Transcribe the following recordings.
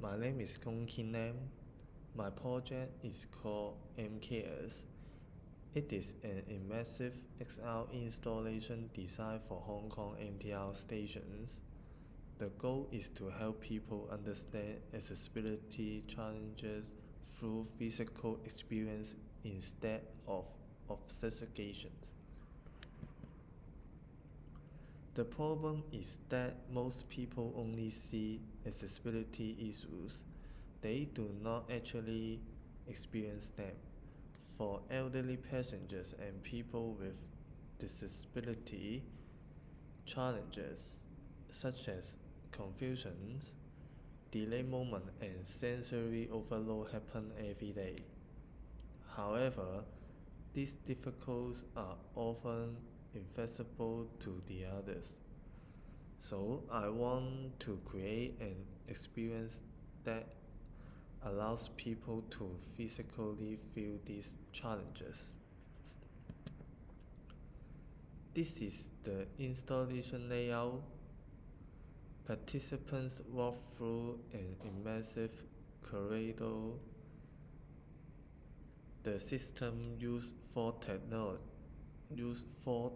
my name is Gong Kin Nam. My project is called MKS. It is an immersive XR installation designed for Hong Kong MTR stations. The goal is to help people understand accessibility challenges through physical experience instead of obfuscations. The problem is that most people only see accessibility issues. They do not actually experience them. For elderly passengers and people with disability, challenges such as confusion, delay moment, and sensory overload happen every day. However, these difficulties are often invisible to the others. So I want to create an experience that allows people to physically feel these challenges. This is the installation layout. Participants walk through an immersive corridor. The system uses four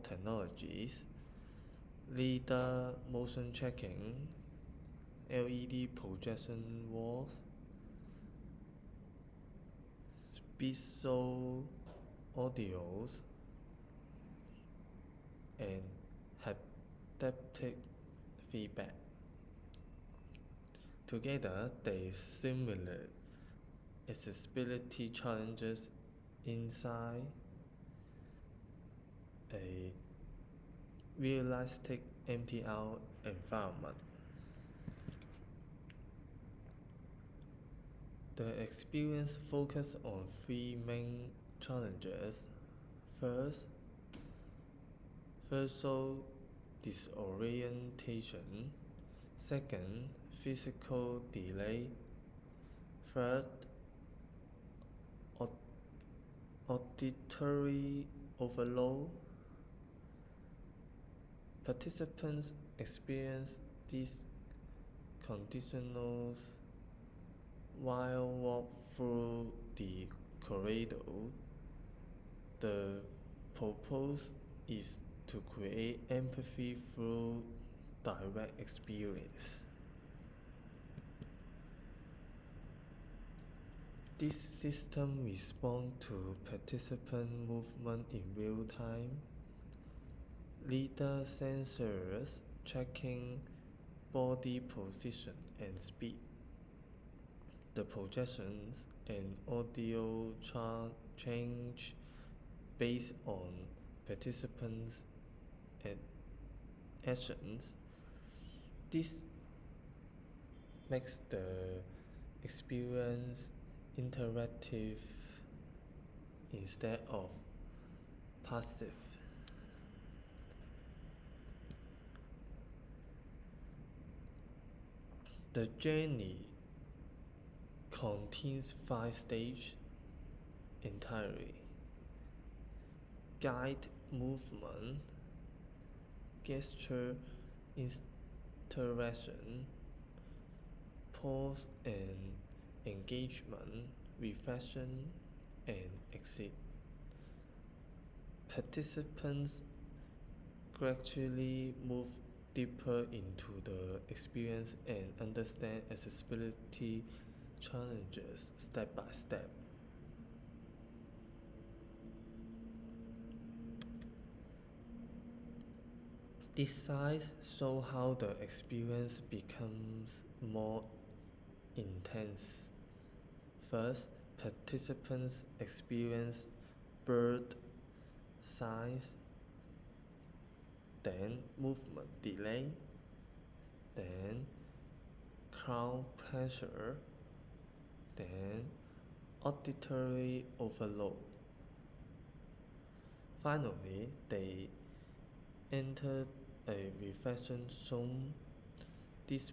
technologies: LiDAR motion tracking, LED projection walls, spatial audios, and haptic feedback. Together, they simulate accessibility challenges inside a realistic MTR environment. The experience focuses on three main challenges. First, visual disorientation. Second, physical delay. Third, auditory overload. Participants experience these conditions while walk through the corridor. The purpose is to create empathy through direct experience. This system responds to participant movement in real time. LiDAR sensors tracking body position and speed. The projections and audio change based on participants' actions. This makes the experience interactive instead of passive. The journey contains 5 stages entirely: guide movement, gesture interaction, pause and engagement, reflection, and exit. Participants gradually move deeper into the experience and understand accessibility challenges step by step. These slides show how the experience becomes more intense. First, participants experience bird signs, then movement delay, then crowd pressure, then auditory overload. Finally, they enter a reflection zone. These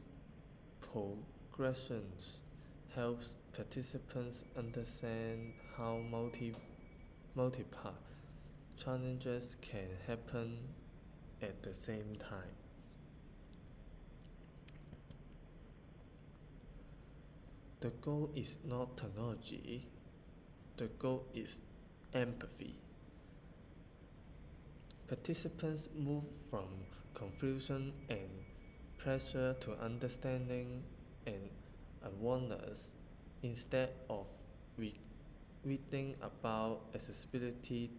progressions helps participants understand how multiple challenges can happen at the same time. The goal is not technology, the goal is empathy. Participants move from confusion and pressure to understanding and awareness. Instead of reading about accessibility,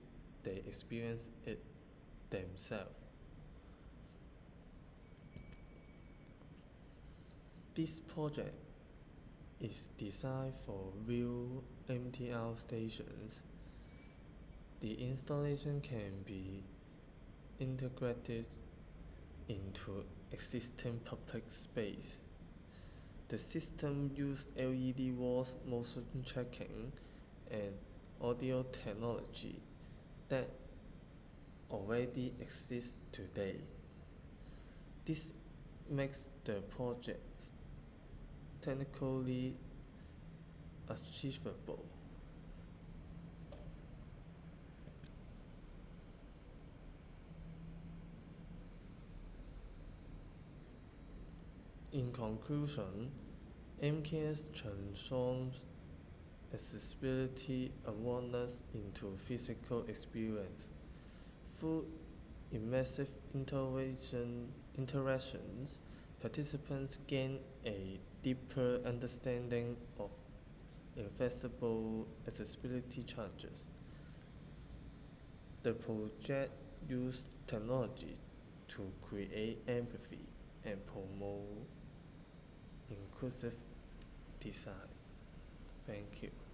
they experience it themselves. This project is designed for real MTR stations. The installation can be integrated into existing public space. The system uses LED walls, motion tracking, and audio technology that already exists today. This makes the project technically achievable. In conclusion, MKS transforms accessibility awareness into physical experience. Through immersive interactions, participants gain a deeper understanding of invisible accessibility challenges. The project used technology to create empathy and promote inclusive design. Thank you.